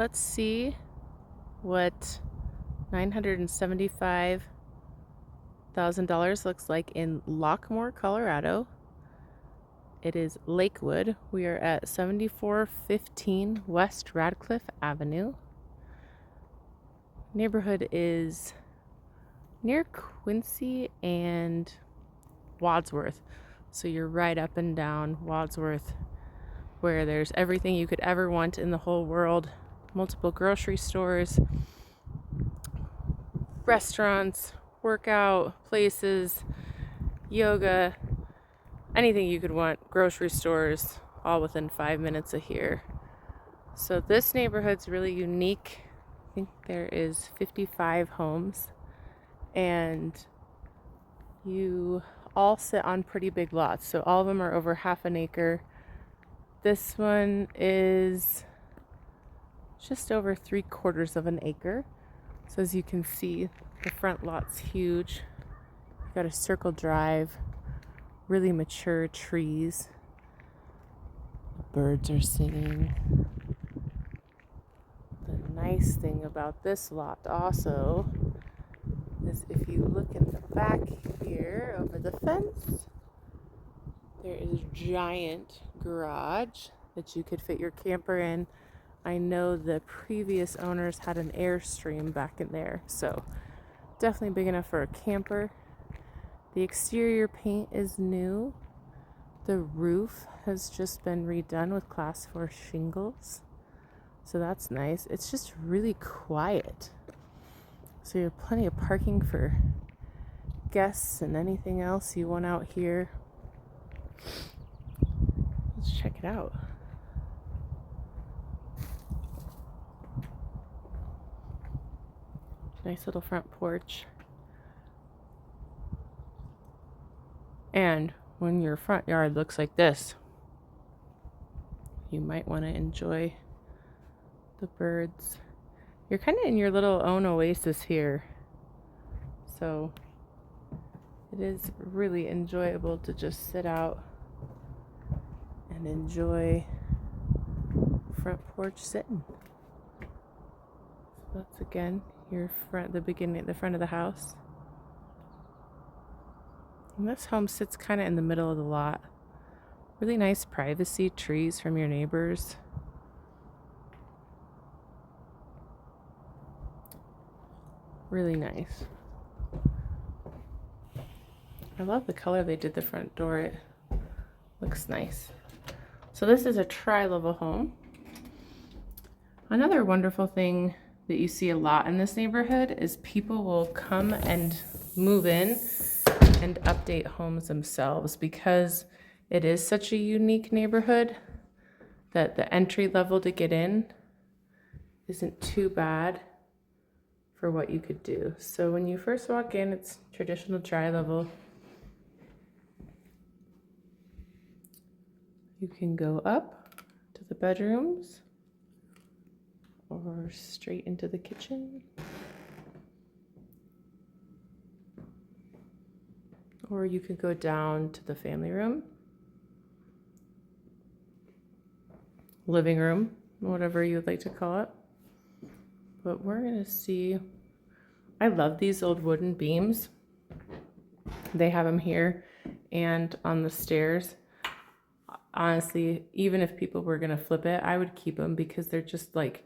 let's see what $975,000 looks like in Lockmore, Colorado. It is Lakewood. We are at 7415 West Radcliffe Avenue. Neighborhood is near Quincy and Wadsworth. So you're right up and down Wadsworth, where there's everything you could ever want in the whole world. Multiple grocery stores, restaurants, workout places, yoga, anything you could want, grocery stores, all within 5 minutes of here. So this neighborhood's really unique. I think there is 55 homes, and you all sit on pretty big lots. So all of them are over half an acre. This one is just over 3/4 of an acre. So as you can see, the front lot's huge. You've got a circle drive, really mature trees. The birds are singing. The nice thing about this lot also is if you look in the back here over the fence, there is a giant garage that you could fit your camper in. I know the previous owners had an Airstream back in there, so definitely big enough for a camper. The exterior paint is new. The roof has just been redone with class 4 shingles, so that's nice. It's just really quiet, so you have plenty of parking for guests and anything else you want out here. Let's check it out. Nice little front porch. And when your front yard looks like this, you might want to enjoy the birds. You're kind of in your little own oasis here. So it is really enjoyable to just sit out and enjoy front porch sitting. So that's again your front, the front of the house. And this home sits kind of in the middle of the lot. Really nice privacy, trees from your neighbors. Really nice. I love the color they did the front door. It looks nice. So this is a tri-level home. Another wonderful thing that you see a lot in this neighborhood is people will come and move in and update homes themselves, because it is such a unique neighborhood that the entry level to get in isn't too bad for what you could do. So when you first walk in, it's traditional tri-level. You can go up to the bedrooms or straight into the kitchen. Or you could go down to the family room, living room, whatever you would like to call it. But we're gonna see, I love these old wooden beams. They have them here and on the stairs. Honestly, even if people were gonna flip it, I would keep them because they're just like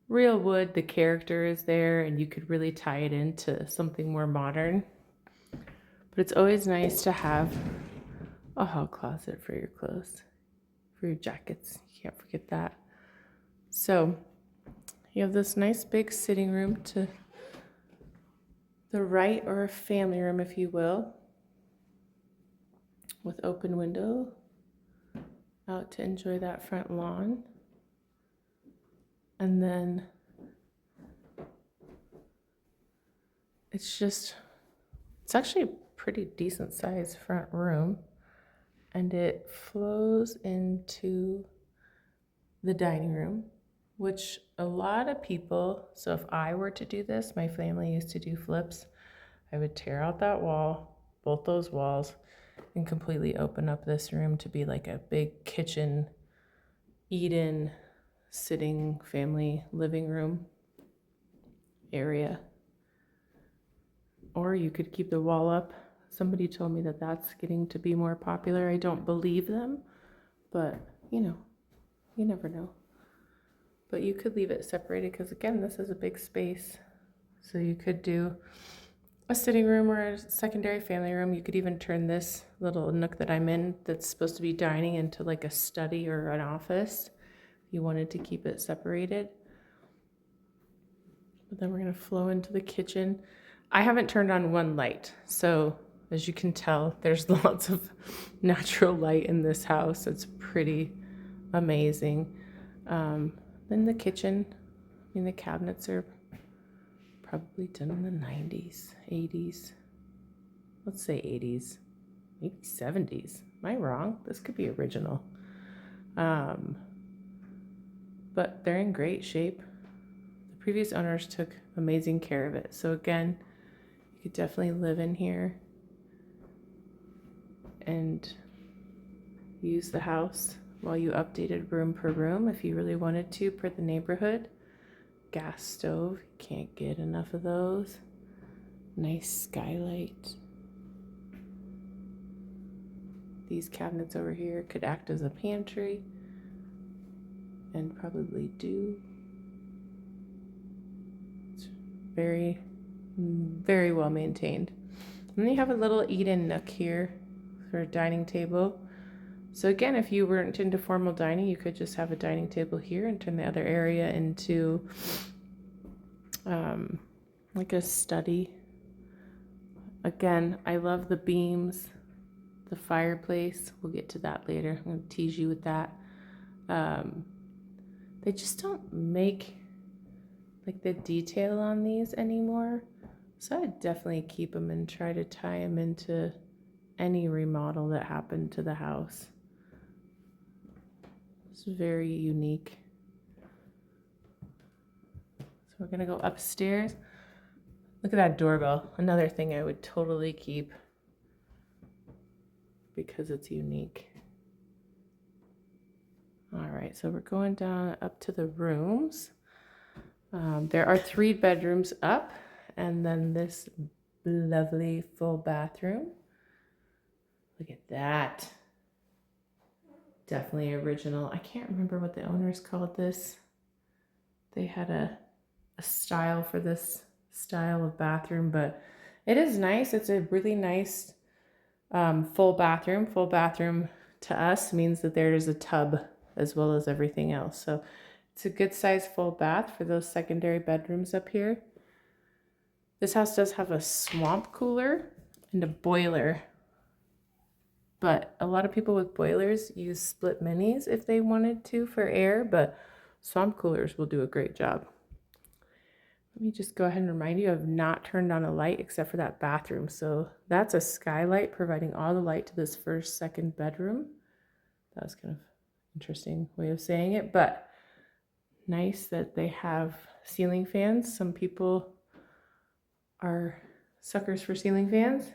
real wood. The character is there and you could really tie it into something more modern. But it's always nice to have a hall closet for your clothes, for your jackets. You can't forget that. So you have this nice big sitting room to the right, or a family room, if you will, with open window out to enjoy that front lawn. And then it's actually a pretty decent sized front room, and it flows into the dining room, which a lot of people, so if I were to do this, my family used to do flips, I would tear out that wall, both those walls, and completely open up this room to be like a big kitchen, eat-in sitting family living room area. Or you could keep the wall up. Somebody told me that that's getting to be more popular. I don't believe them, but you know, you never know. But you could leave it separated because again, this is a big space. So you could do a sitting room or a secondary family room. You could even turn this little nook that I'm in that's supposed to be dining into like a study or an office. You wanted to keep it separated. But then we're going to flow into the kitchen. I haven't turned on one light, so as you can tell, there's lots of natural light in this house. It's pretty amazing. Then the kitchen, I mean, the cabinets are probably done in the 90s, 80s. Let's say 80s, maybe 70s. Am I wrong? This could be original. But they're in great shape. The previous owners took amazing care of it. So again, you could definitely live in here and use the house while you updated room per room if you really wanted to per the neighborhood. Gas stove, can't get enough of those. Nice skylight. These cabinets over here could act as a pantry and probably do. It's very, very well maintained. And then you have a little eat-in nook here for a dining table. So again, if you weren't into formal dining, you could just have a dining table here and turn the other area into like a study. Again, I love the beams, the fireplace. We'll get to that later. I'm going to tease you with that. They just don't make like the detail on these anymore. So I'd definitely keep them and try to tie them into any remodel that happened to the house. It's very unique. So we're gonna go upstairs. Look at that doorbell. Another thing I would totally keep because it's unique. All right, so we're going down up to the rooms. There are 3 bedrooms up and then this lovely full bathroom. Look at that. Definitely original. I can't remember what the owners called this. They had a style for this style of bathroom, but it is nice. It's a really nice full bathroom. Full bathroom to us means that there is a tub as well as everything else. So it's a good size full bath for those secondary bedrooms up here. This house does have a swamp cooler and a boiler. But a lot of people with boilers use split minis if they wanted to for air, but swamp coolers will do a great job. Let me just go ahead and remind you, I've not turned on a light except for that bathroom. So that's a skylight providing all the light to this first, second bedroom. That was kind of interesting way of saying it, but nice that they have ceiling fans. Some people are suckers for ceiling fans.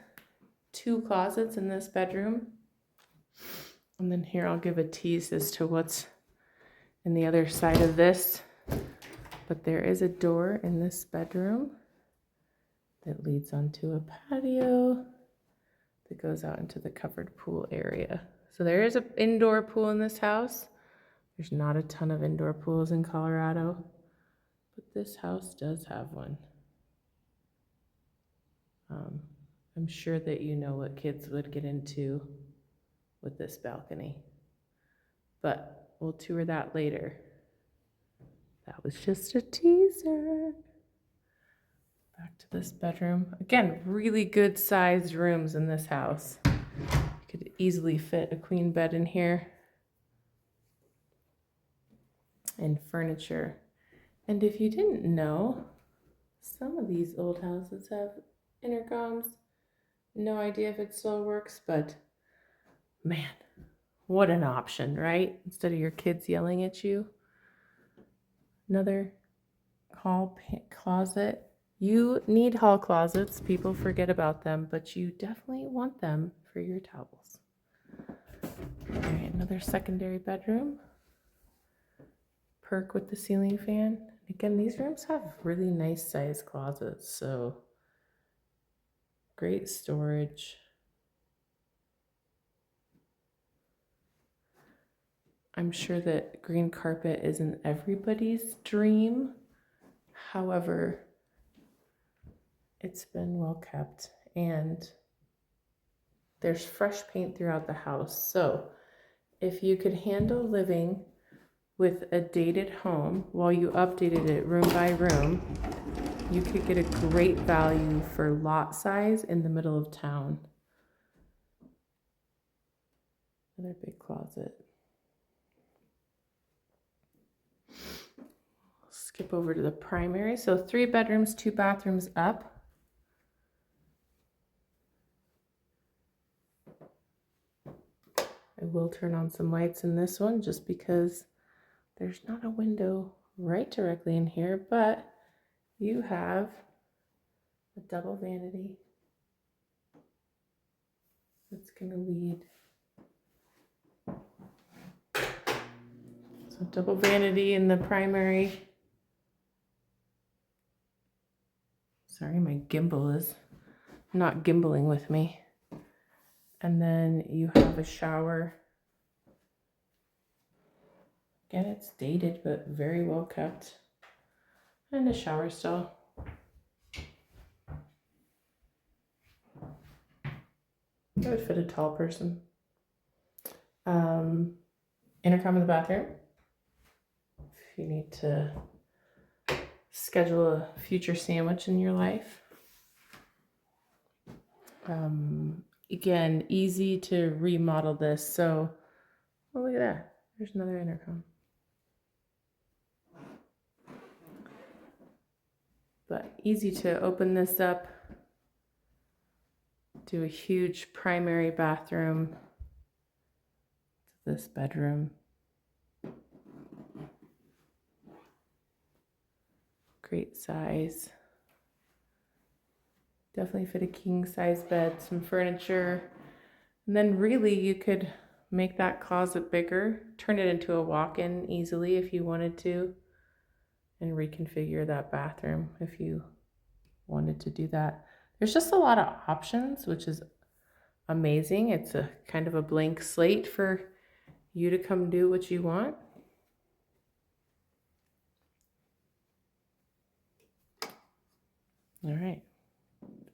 2 closets in this bedroom. And then here I'll give a tease as to what's in the other side of this. But there is a door in this bedroom that leads onto a patio that goes out into the covered pool area. So there is an indoor pool in this house. There's not a ton of indoor pools in Colorado, but this house does have one. I'm sure that you know what kids would get into with this balcony, but we'll tour that later. That was just a teaser. Back to this bedroom. Again, really good sized rooms in this house. You could easily fit a queen bed in here. And furniture. And if you didn't know, some of these old houses have intercoms. No idea if it still works, but man, what an option, right? Instead of your kids yelling at you. Another hall closet. You need hall closets. People forget about them, but you definitely want them for your towels. All right, another secondary bedroom. perk with the ceiling fan. Again, these rooms have really nice sized closets, so great storage. I'm sure that green carpet isn't everybody's dream. However, it's been well kept and there's fresh paint throughout the house. So if you could handle living with a dated home while you updated it room by room, you could get a great value for lot size in the middle of town. Another big closet. Skip over to the primary. So 3 bedrooms, 2 bathrooms up. I will turn on some lights in this one just because there's not a window right directly in here, but you have a double vanity that's going to lead. So double vanity in the primary. Sorry, my gimbal is not gimbaling with me. And then you have a shower. Again, it's dated, but very well kept. And a shower stall. That would fit a tall person. Intercom in the bathroom. If you need to schedule a future sandwich in your life. Again, easy to remodel this. So, oh, look at that. There's another intercom. But easy to open this up. Do a huge primary bathroom. This bedroom. Great size. Definitely fit a king size bed, some furniture. And then really you could make that closet bigger, turn it into a walk-in easily if you wanted to, and reconfigure that bathroom if you wanted to do that. There's just a lot of options, which is amazing. It's a kind of a blank slate for you to come do what you want. All right.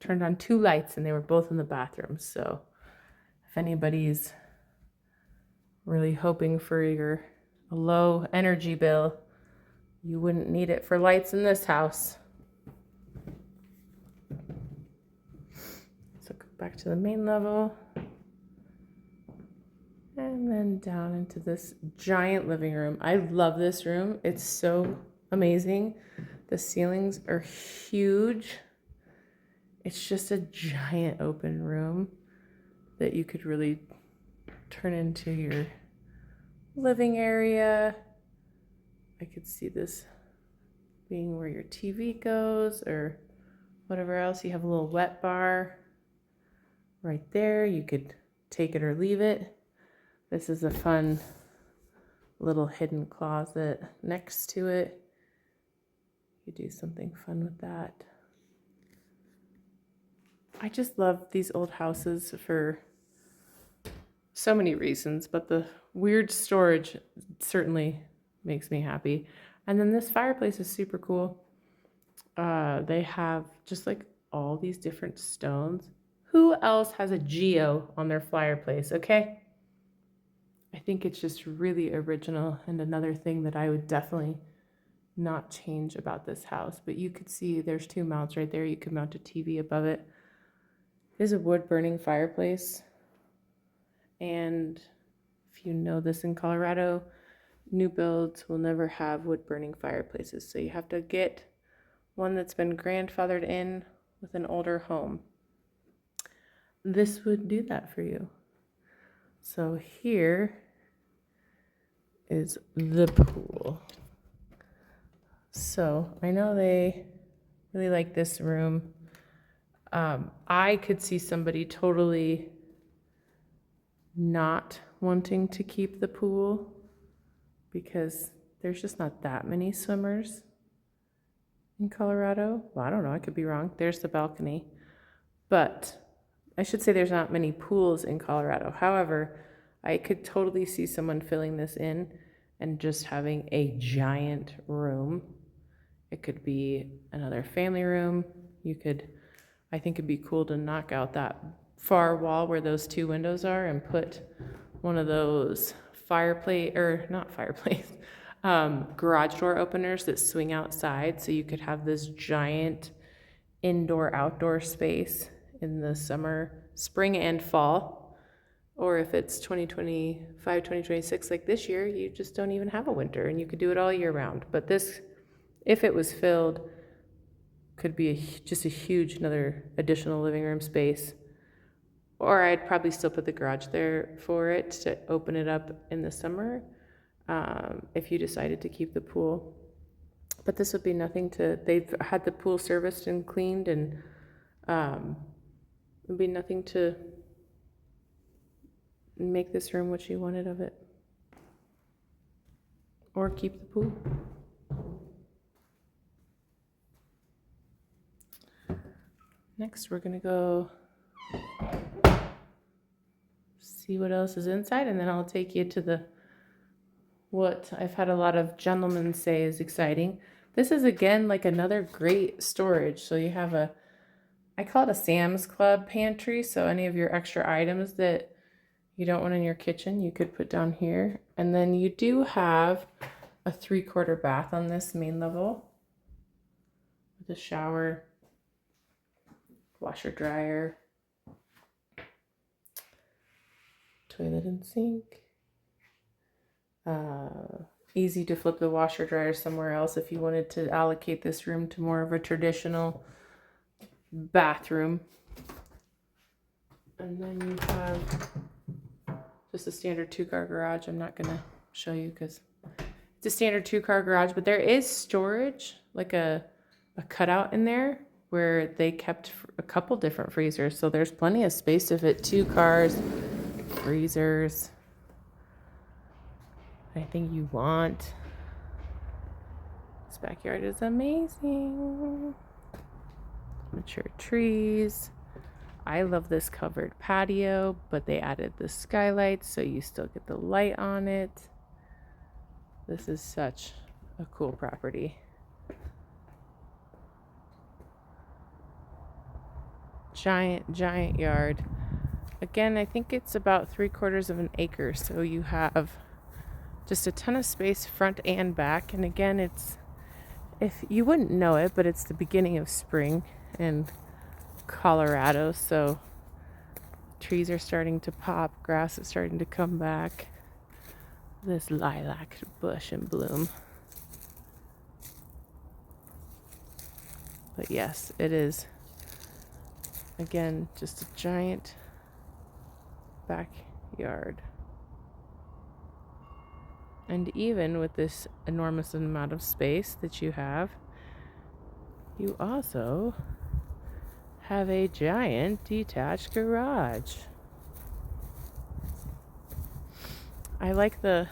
Turned on 2 lights and they were both in the bathroom. So if anybody's really hoping for your low energy bill, you wouldn't need it for lights in this house. So go back to the main level. And then down into this giant living room. I love this room. It's so amazing. The ceilings are huge. It's just a giant open room that you could really turn into your living area. I could see this being where your TV goes or whatever else. You have a little wet bar right there. You could take it or leave it. This is a fun little hidden closet next to it. You do something fun with that. I just love these old houses for so many reasons, but the weird storage certainly makes me happy. And then this fireplace is super cool. They have just like all these different stones. Who else has a geo on their fireplace, okay? I think it's just really original and another thing that I would definitely not change about this house. But you could see there's 2 mounts right there. You could mount a TV above it. It is a wood burning fireplace. And if you know this in Colorado, new builds will never have wood burning fireplaces. So you have to get one that's been grandfathered in with an older home. This would do that for you. So here is the pool. So I know they really like this room. I could see somebody totally not wanting to keep the pool because there's just not that many swimmers in Colorado. Well, I don't know, I could be wrong. There's the balcony. But I should say there's not many pools in Colorado. However, I could totally see someone filling this in and just having a giant room. It could be another family room. I think it'd be cool to knock out that far wall where those two windows are and put one of those garage door openers that swing outside, so you could have this giant indoor-outdoor space in the summer, spring and fall. Or if it's 2025, 2026, like this year, you just don't even have a winter and you could do it all year round. But this, if it was filled, could be just a huge another additional living room space. Or I'd probably still put the garage there for it to open it up in the summer, if you decided to keep the pool. But this would be nothing to, they've had the pool serviced and cleaned, and it would be nothing to make this room what you wanted of it. Or keep the pool. Next, we're gonna go see what else is inside, and then I'll take you to what I've had a lot of gentlemen say is exciting. This is again like another great storage. So you have I call it a Sam's Club pantry. So any of your extra items that you don't want in your kitchen, you could put down here. And then you do have a 3/4 bath on this main level with a shower, washer, dryer, toilet and sink. Easy to flip the washer dryer somewhere else if you wanted to allocate this room to more of a traditional bathroom. And then you have just a standard 2-car garage. I'm not gonna show you because it's a standard 2-car garage, but there is storage, like a cutout in there where they kept a couple different freezers. So there's plenty of space to fit 2 cars, freezers, anything you want. This backyard is amazing. Mature trees. I love this covered patio, but they added the skylights so you still get the light on it. This is such a cool property. Giant yard. Again, I think it's about 3/4 of an acre, so you have just a ton of space front and back. And again, if you wouldn't know it, but it's the beginning of spring in Colorado, so trees are starting to pop, grass is starting to come back. This lilac bush in bloom. But yes, it is again just a giant backyard. And even with this enormous amount of space that you have, you also have a giant detached garage. I like the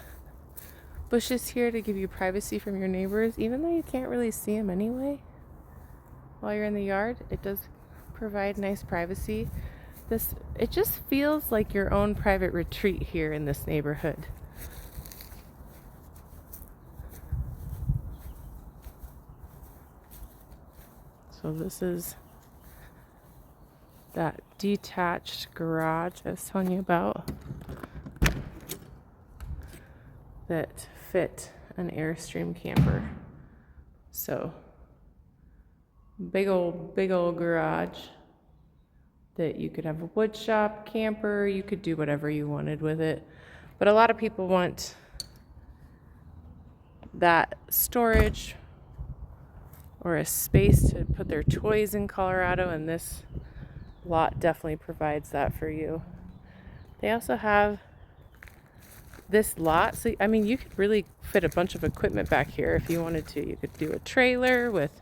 bushes here to give you privacy from your neighbors, even though you can't really see them anyway. While you're in the yard, it does provide nice privacy. It just feels like your own private retreat here in this neighborhood. So this is that detached garage I was telling you about that fit an Airstream camper. So big old garage that you could have a wood shop camper. You could do whatever you wanted with it. But a lot of people want that storage or a space to put their toys in Colorado, and this lot definitely provides that for you. They also have this lot, so I mean you could really fit a bunch of equipment back here if you wanted to. You could do a trailer with,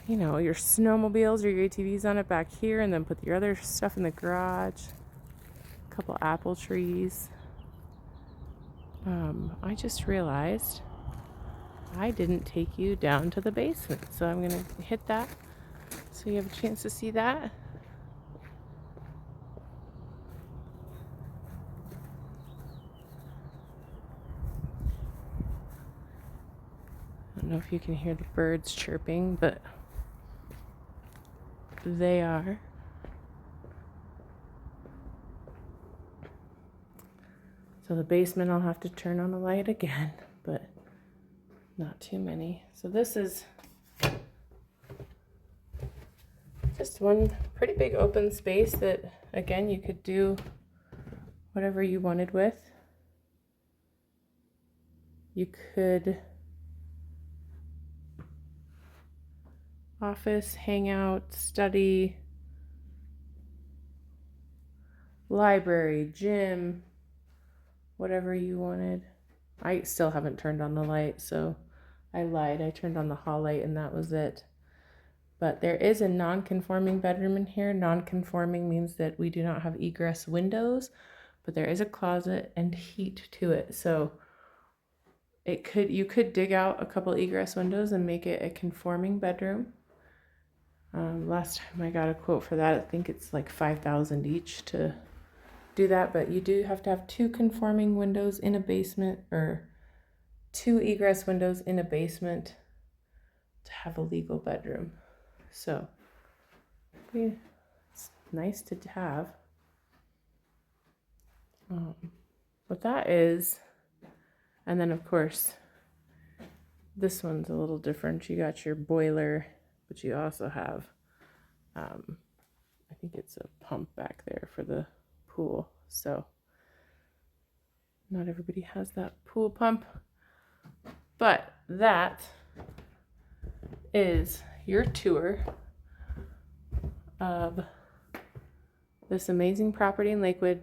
you know, your snowmobiles or your ATVs on it back here, and then put your other stuff in the garage. A couple apple trees. I just realized I didn't take you down to the basement, so I'm gonna hit that so you have a chance to see that. I don't know if you can hear the birds chirping, but they are. So the basement, I'll have to turn on the light again, but not too many. So this is just one pretty big open space that, again, you could do whatever you wanted with. You could office, hangout, study, library, gym, whatever you wanted. I still haven't turned on the light, so I lied. I turned on the hall light and that was it. But there is a non-conforming bedroom in here. Non-conforming means that we do not have egress windows, but there is a closet and heat to it. So you could dig out a couple egress windows and make it a conforming bedroom. Last time I got a quote for that, I think it's like $5,000 each to do that, but you do have to have 2 conforming windows in a basement, or 2 egress windows in a basement to have a legal bedroom. So it's nice to have. But that is, and then of course this one's a little different. You got your boiler, but you also have I think it's a pump back there for the pool. So not everybody has that pool pump, but that is your tour of this amazing property in Lakewood.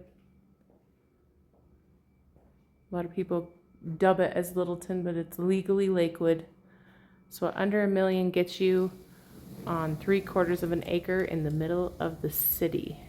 A lot of people dub it as Littleton, but it's legally Lakewood. So under $1 million gets you on 3/4 of an acre in the middle of the city.